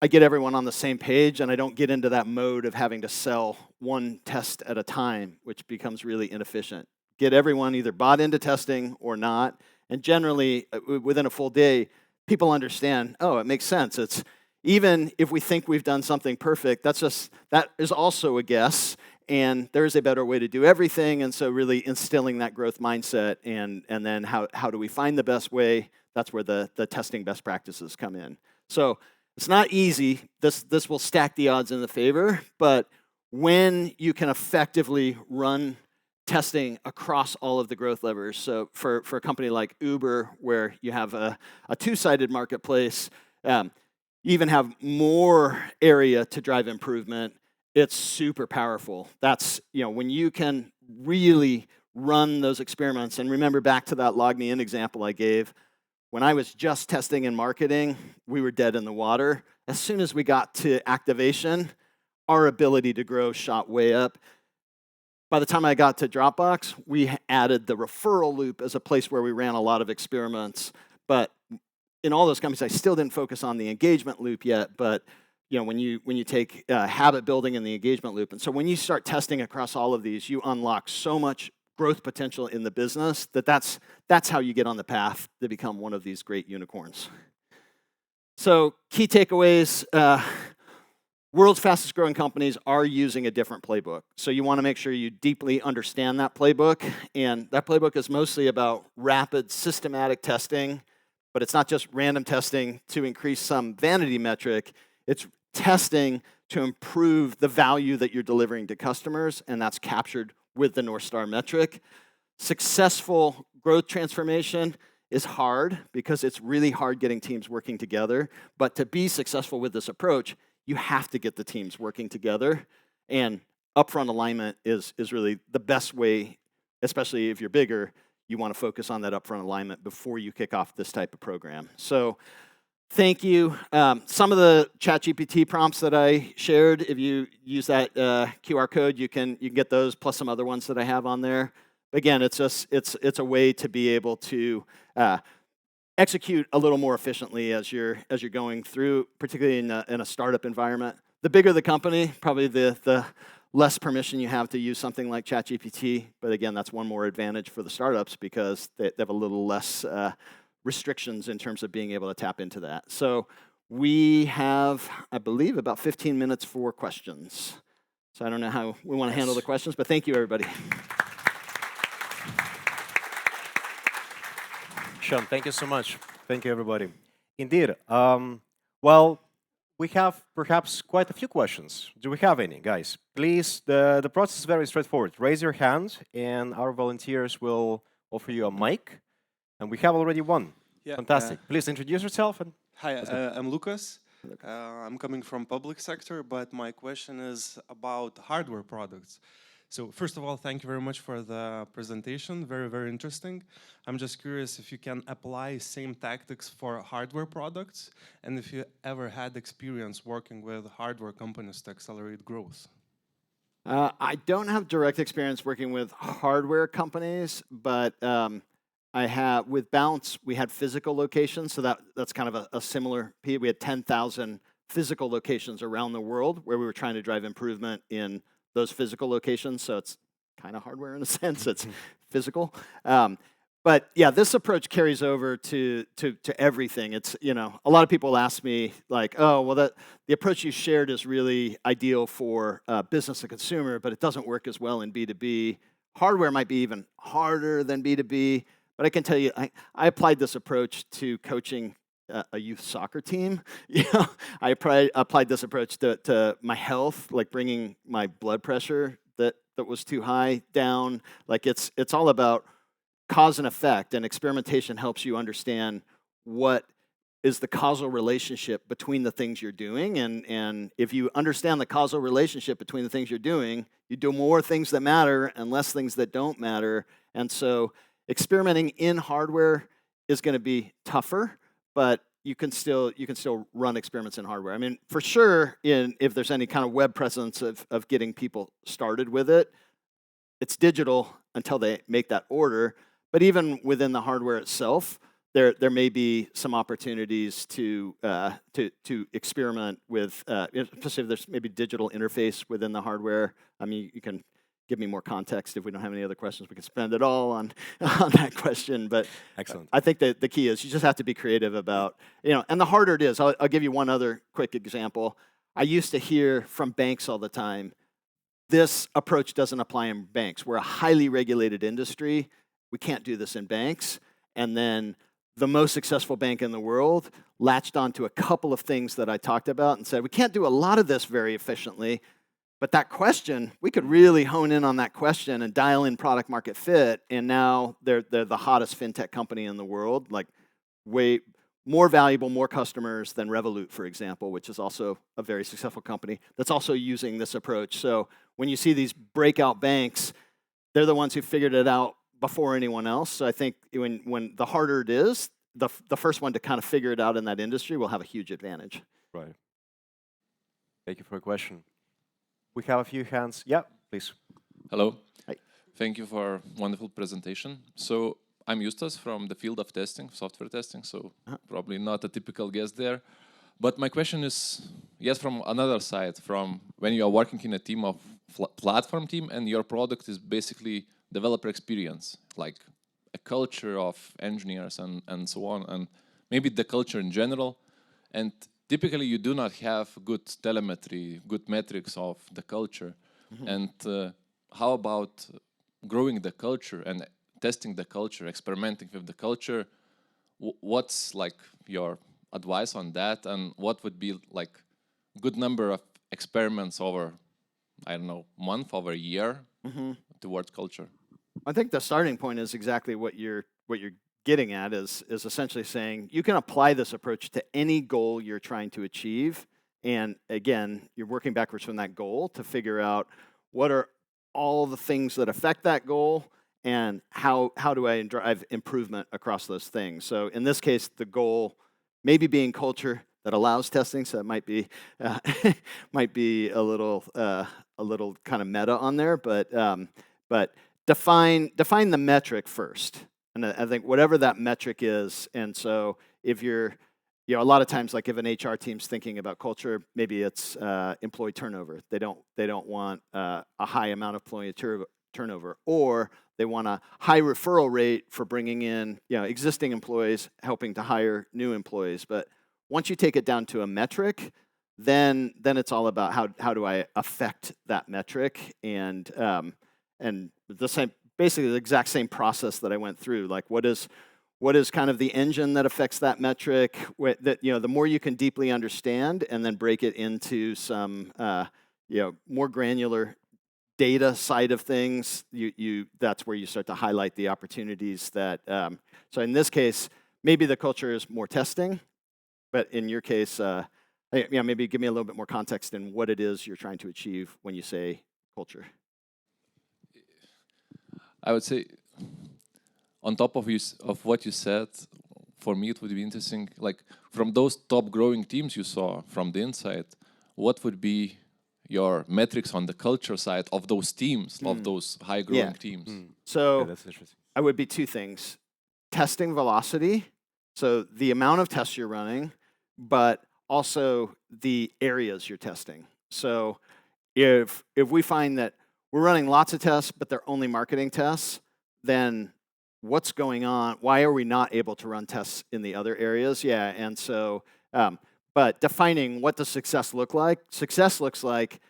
S3: I get everyone on the same page, and I don't get into that mode of having to sell one test at a time, which becomes really inefficient. Get everyone either bought into testing or not, and generally, within a full day, people understand, oh, it makes sense. It's even if we think we've done something perfect, that is also a guess, and there's a better way to do everything. And so really instilling that growth mindset, and then how do we find the best way? That's where the testing best practices come in. So it's not easy. This will stack the odds in the favor, but when you can effectively run testing across all of the growth levers. So for a company like Uber, where you have a two-sided marketplace, you even have more area to drive improvement. It's super powerful. That's, when you can really run those experiments. And remember back to that log me in example I gave. When I was just testing and marketing, we were dead in the water. As soon as we got to activation, our ability to grow shot way up. By the time I got to Dropbox, we added the referral loop as a place where we ran a lot of experiments. But in all those companies, I still didn't focus on the engagement loop yet. But when you take habit building and the engagement loop, and so when you start testing across all of these, you unlock so much growth potential in the business that's how you get on the path to become one of these great unicorns. So key takeaways. World's fastest growing companies are using a different playbook. So you want to make sure you deeply understand that playbook. And that playbook is mostly about rapid, systematic testing. But it's not just random testing to increase some vanity metric. It's testing to improve the value that you're delivering to customers. And that's captured with the North Star metric. Successful growth transformation is hard because it's really hard getting teams working together. But to be successful with this approach, you have to get the teams working together, and upfront alignment is really the best way, especially if you're bigger. You want to focus on that upfront alignment before you kick off this type of program. So thank you. Some of the ChatGPT prompts that I shared, if you use that QR code, you can get those, plus some other ones that I have on there. Again, it's a way to be able to execute a little more efficiently as you're going through, particularly in a startup environment. The bigger the company, probably the less permission you have to use something like ChatGPT. But again, that's one more advantage for the startups because they have a little less restrictions in terms of being able to tap into that. So we have, I believe, about 15 minutes for questions. So I don't know how we want to handle the questions, but thank you, everybody.
S1: Sean, thank you so much. Thank you, everybody. Indeed. Well, we have perhaps quite a few questions. Do we have any, guys? Please, the process is very straightforward. Raise your hand, and our volunteers will offer you a mic. And we have already one.
S4: Yeah,
S1: Fantastic. Please introduce yourself. And
S4: hi, I'm Lucas. I'm coming from public sector, but my question is about hardware products. So first of all, thank you very much for the presentation. Very, very interesting. I'm just curious if you can apply same tactics for hardware products, and if you ever had experience working with hardware companies to accelerate growth.
S3: I don't have direct experience working with hardware companies, but I have with Bounce. We had physical locations, so that's kind of a similar. We had 10,000 physical locations around the world where we were trying to drive improvement in those physical locations. So it's kind of hardware in a sense. It's physical. But yeah, this approach carries over to everything. It's, a lot of people ask me like, oh, well, the approach you shared is really ideal for business to consumer, but it doesn't work as well in B2B. Hardware might be even harder than B2B, but I can tell you, I applied this approach to coaching a youth soccer team. I applied this approach to my health, like bringing my blood pressure that was too high down. Like it's all about cause and effect, and experimentation helps you understand what is the causal relationship between the things you're doing. And if you understand the causal relationship between the things you're doing, you do more things that matter and less things that don't matter. And so experimenting in hardware is going to be tougher, but you can still run experiments in hardware. I mean, for sure, if there's any kind of web presence of getting people started with it, it's digital until they make that order. But even within the hardware itself, there may be some opportunities to experiment with, especially if there's maybe digital interface within the hardware. I mean, you can give me more context if we don't have any other questions. We can spend it all on on that question. But
S1: Excellent.
S3: I think that the key is you just have to be creative about, and the harder it is, I'll give you one other quick example. I used to hear from banks all the time, this approach doesn't apply in banks. We're a highly regulated industry. We can't do this in banks. And then the most successful bank in the world latched onto a couple of things that I talked about and said, we can't do a lot of this very efficiently, but that question, we could really hone in on that question and dial in product market fit, and now they're the hottest fintech company in the world, like way more valuable, more customers than Revolut, for example, which is also a very successful company that's also using this approach. So when you see these breakout banks, they're the ones who figured it out before anyone else. So I think when the harder it is, the first one to kind of figure it out in that industry will have a huge advantage.
S1: Right. Thank you for your question. We have a few hands. Yeah, please.
S5: Hello.
S3: Hi.
S5: Thank you for wonderful presentation. So I'm Justus from the field of testing, software testing, so probably not a typical guest there. But my question is, yes, from another side, from when you are working in a team of platform team and your product is basically developer experience, like a culture of engineers and so on, and maybe the culture in general. And typically you do not have good telemetry, good metrics of the culture. And how about growing the culture and testing the culture, experimenting with the culture? What's like your advice on that, and what would be like good number of experiments over, I don't know, month, over a year towards culture?
S3: I think the starting point is exactly what you're getting at, is essentially saying you can apply this approach to any goal you're trying to achieve. And again, you're working backwards from that goal to figure out what are all the things that affect that goal, and how do I drive improvement across those things. So in this case, the goal maybe being culture that allows testing, so it might be a little kind of meta on there, but define the metric first. And I think whatever that metric is, and so if you're, a lot of times, like if an HR team's thinking about culture, maybe it's employee turnover. They don't want a high amount of employee turnover, or they want a high referral rate for bringing in existing employees, helping to hire new employees. But once you take it down to a metric, then it's all about how do I affect that metric, and the same, basically the exact same process that I went through. Like what is kind of the engine that affects that metric? That the more you can deeply understand, and then break it into some more granular data side of things, that's where you start to highlight the opportunities that. So in this case, maybe the culture is more testing, but in your case, maybe give me a little bit more context in what it is you're trying to achieve when you say culture.
S5: I would say, on top of what you said, for me it would be interesting, like from those top growing teams you saw from the inside, what would be your metrics on the culture side of those teams, of those high growing teams?
S3: So
S1: Yeah, that's interesting.
S3: I would be two things: testing velocity, so the amount of tests you're running, but also the areas you're testing. So if we find that we're running lots of tests, but they're only marketing tests, then what's going on? Why are we not able to run tests in the other areas? Yeah, and so, but defining what does success look like? Success looks like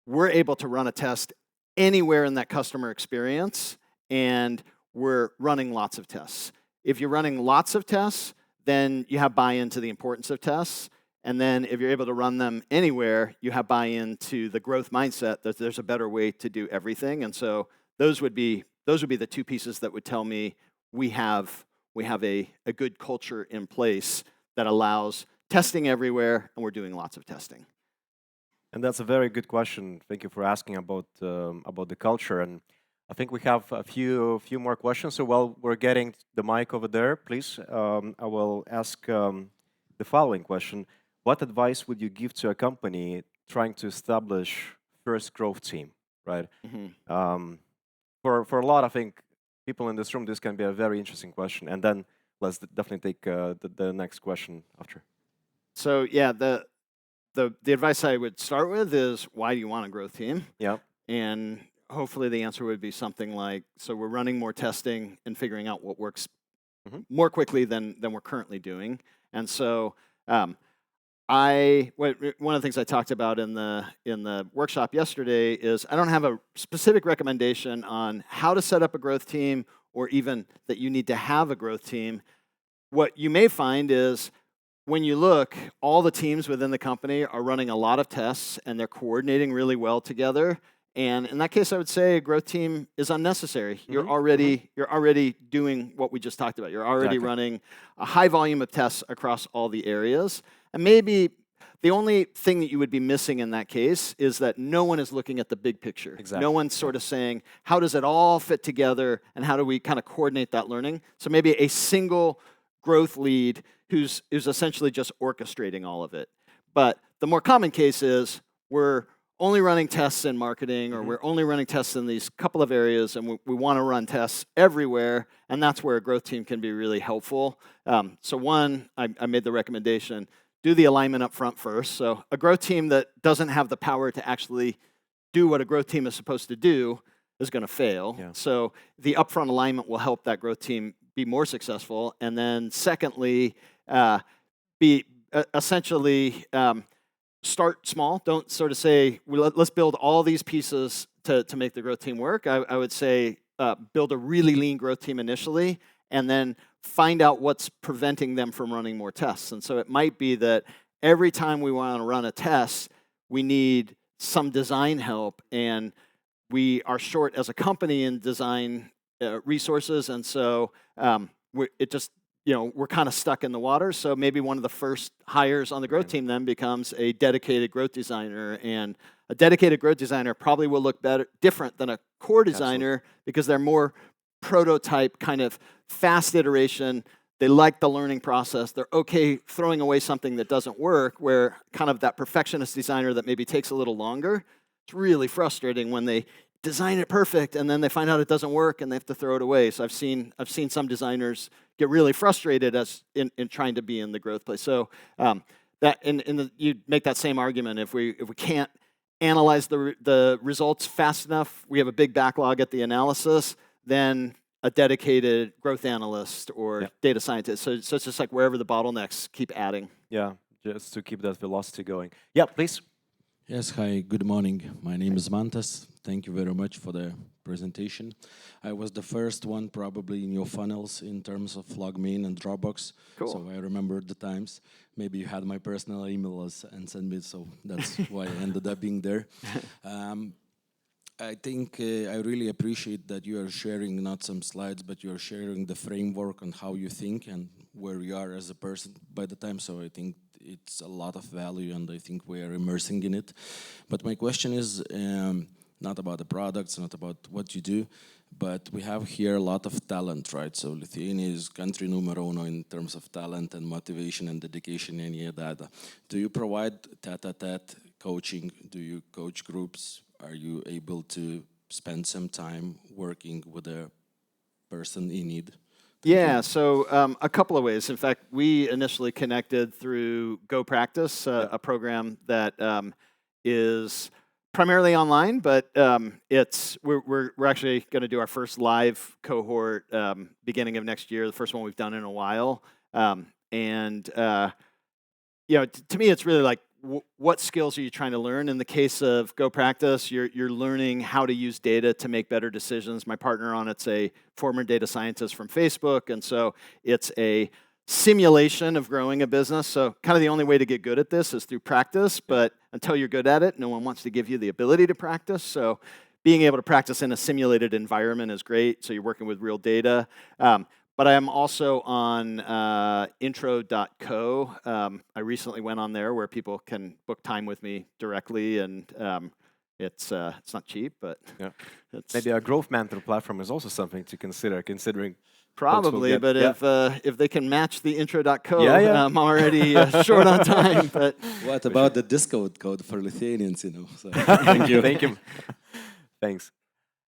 S3: we're able to run a test anywhere in that customer experience, and we're running lots of tests. If you're running lots of tests, then you have buy-in to the importance of tests. And then if you're able to run them anywhere, you have buy-in to the growth mindset that there's a better way to do everything. And so those would be the two pieces that would tell me we have a good culture in place that allows testing everywhere, and we're doing lots of testing.
S1: And that's a very good question. Thank you for asking about the culture. And I think we have a few more questions. So while we're getting the mic over there, please, I will ask the following question. What advice would you give to a company trying to establish first growth team, right? For a lot, I think, people in this room, this can be a very interesting question. And then let's definitely take the next question after.
S3: So yeah, the advice I would start with is, why do you want a growth team?
S1: Yeah.
S3: And hopefully the answer would be something like, so we're running more testing and figuring out what works more quickly than we're currently doing. And so one of the things I talked about in the workshop yesterday is I don't have a specific recommendation on how to set up a growth team, or even that you need to have a growth team. What you may find is, when you look, all the teams within the company are running a lot of tests and they're coordinating really well together. And in that case, I would say a growth team is unnecessary. You're already doing what we just talked about. You're already running a high volume of tests across all the areas. And maybe the only thing that you would be missing in that case is that no one is looking at the big picture.
S1: Exactly.
S3: No one's sort of saying, how does it all fit together and how do we kind of coordinate that learning? So maybe a single growth lead who's essentially just orchestrating all of it. But the more common case is, we're only running tests in marketing, or we're only running tests in these couple of areas, and we want to run tests everywhere, and that's where a growth team can be really helpful. So one, I made the recommendation, do the alignment up front first. So a growth team that doesn't have the power to actually do what a growth team is supposed to do is going to fail.
S1: Yeah.
S3: So the upfront alignment will help that growth team be more successful. And then secondly, essentially start small. Don't sort of say, let's build all these pieces to make the growth team work. I would say build a really lean growth team initially, and then find out what's preventing them from running more tests. And so it might be that every time we want to run a test, we need some design help, and we are short as a company in design resources, and so we're kind of stuck in the water. So maybe one of the first hires on the growth team then becomes a dedicated growth designer, and a dedicated growth designer probably will look different than a core designer because they're more prototype, kind of fast iteration. They like the learning process. They're okay throwing away something that doesn't work, where kind of that perfectionist designer that maybe takes a little longer. It's really frustrating when they design it perfect and then they find out it doesn't work and they have to throw it away. So I've seen some designers get really frustrated in trying to be in the growth place. So you make that same argument. If we can't analyze the results fast enough, we have a big backlog at the analysis, then a dedicated growth analyst or data scientist. So it's just like wherever the bottlenecks, keep adding.
S1: Yeah, just to keep that velocity going. Yeah, please.
S6: Yes, hi, good morning. My name is Mantas. Thank you very much for the presentation. I was the first one probably in your funnels in terms of LogMeIn and Dropbox.
S3: Cool.
S6: So I remember the times. Maybe you had my personal email and sent me, so that's why I ended up being there. I think I really appreciate that you are sharing not some slides, but you are sharing the framework on how you think and where you are as a person by the time. So I think it's a lot of value, and I think we are immersing in it. But my question is not about the products, not about what you do, but we have here a lot of talent, right? So Lithuania is country numero uno in terms of talent and motivation and dedication and that. Do you provide tete-a-tete coaching? Do you coach groups? Are you able to spend some time working with a person in need?
S3: Yeah, so a couple of ways. In fact, we initially connected through Go Practice, a program that is primarily online, but we're actually going to do our first live cohort beginning of next year, the first one we've done in a while. To me, it's really like, what skills are you trying to learn? In the case of Go Practice, you're learning how to use data to make better decisions. My partner on it's a former data scientist from Facebook, and so it's a simulation of growing a business. So kind of the only way to get good at this is through practice, but until you're good at it, no one wants to give you the ability to practice. So being able to practice in a simulated environment is great, so you're working with real data. But I am also on intro.co. I recently went on there where people can book time with me directly, and it's not cheap, but it's
S1: Maybe a growth mentor platform is also something to consider, considering
S3: probably. But if they can match the intro.co, I'm already short on time. But
S6: what about the discount code for Lithuanians? So thank you.
S1: Thank you. Thanks.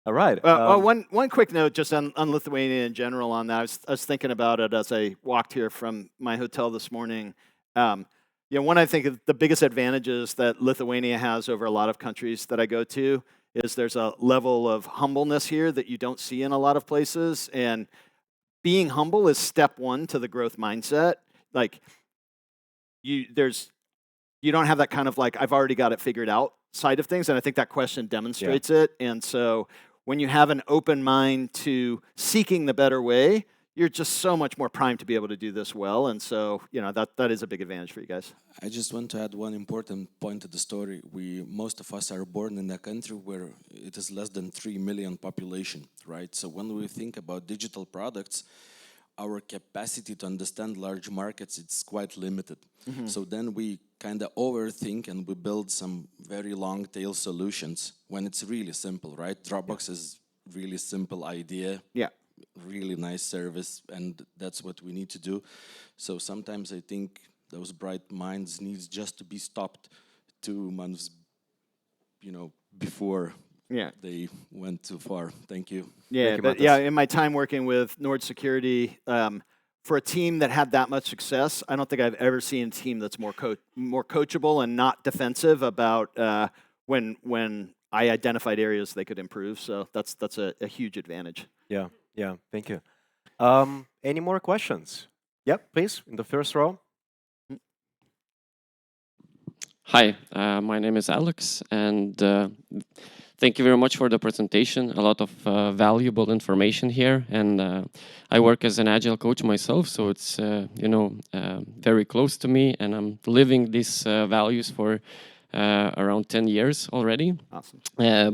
S1: All right.
S3: One quick note just on Lithuania in general on that. I was thinking about it as I walked here from my hotel this morning. One I think of the biggest advantages that Lithuania has over a lot of countries that I go to is there's a level of humbleness here that you don't see in a lot of places. And being humble is step one to the growth mindset. Like you don't have that kind of like, I've already got it figured out side of things. And I think that question demonstrates it. And so when you have an open mind to seeking the better way, you're just so much more primed to be able to do this well. And so, that is a big advantage for you guys.
S6: I just want to add one important point to the story. Most of us are born in a country where it is less than 3 million population, right? So when we think about digital products, our capacity to understand large markets, it's quite limited. So then we kind of overthink and we build some very long tail solutions when it's really simple, right? Dropbox is really simple idea.
S3: Yeah.
S6: Really nice service, and that's what we need to do. So sometimes I think those bright minds needs just to be stopped 2 months, before they went too far. Thank you.
S3: Yeah,
S1: Thank you,
S3: in my time working with Nord Security, for a team that had that much success, I don't think I've ever seen a team that's more coachable and not defensive about when I identified areas they could improve. So that's a huge advantage.
S1: Yeah, thank you. Any more questions? Yep, please, in the first row.
S7: Hi, my name is Alex, and thank you very much for the presentation. A lot of valuable information here, and I work as an agile coach myself, so it's very close to me, and I'm living these values for around 10 years already.
S3: Awesome.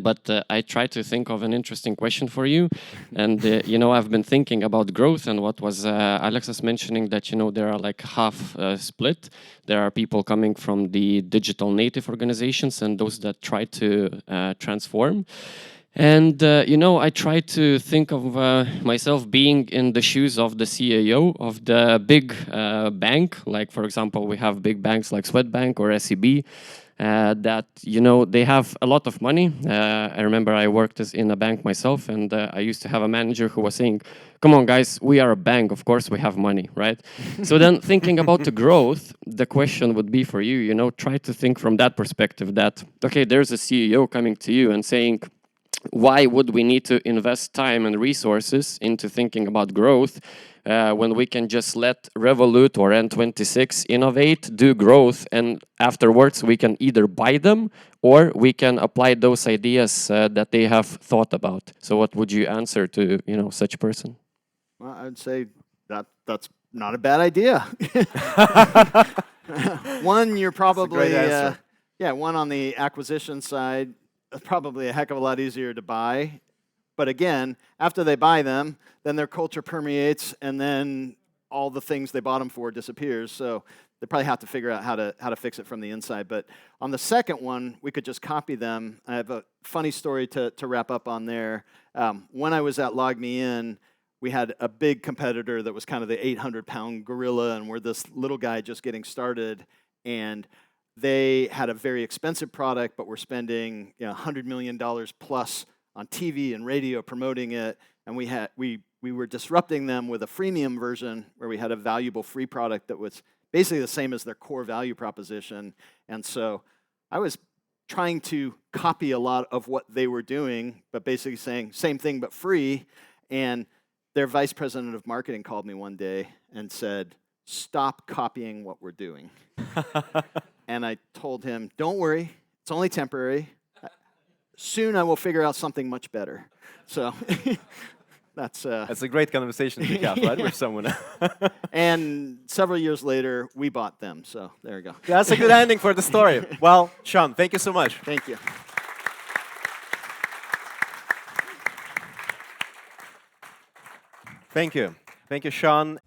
S7: But I try to think of an interesting question for you. And, I've been thinking about growth and what was Alex was mentioning that, there are like half split. There are people coming from the digital native organizations and those that try to transform. And, I try to think of myself being in the shoes of the CEO of the big bank. Like, for example, we have big banks like Swedbank or SEB. That they have a lot of money. I remember I worked in a bank myself, and I used to have a manager who was saying, "Come on, guys, we are a bank. Of course, we have money, right?" So then, thinking about the growth, the question would be for you. Try to think from that perspective. That okay, there's a CEO coming to you and saying, why would we need to invest time and resources into thinking about growth when we can just let Revolut or N26 innovate, do growth, and afterwards we can either buy them or we can apply those ideas that they have thought about. So what would you answer to such a person?
S3: Well, I'd say that's not a bad idea. One, you're probably one on the acquisition side. Probably a heck of a lot easier to buy. But again, after they buy them, then their culture permeates, and then all the things they bought them for disappears. So they probably have to figure out how to fix it from the inside. But on the second one, we could just copy them. I have a funny story to wrap up on there. When I was at LogMeIn, we had a big competitor that was kind of the 800-pound gorilla, and we're this little guy just getting started. And they had a very expensive product, but were spending $100 million plus on TV and radio promoting it. And we were disrupting them with a freemium version where we had a valuable free product that was basically the same as their core value proposition. And so I was trying to copy a lot of what they were doing, but basically saying same thing but free. And their vice president of marketing called me one day and said, "Stop copying what we're doing." And I told him, "Don't worry, it's only temporary. Soon I will figure out something much better." So that's
S1: a great conversation to have, right, with someone.
S3: And several years later, we bought them. So there you go.
S1: That's a good ending for the story. Well, Sean, thank you so much.
S3: Thank you.
S1: Thank you. Thank you, Sean.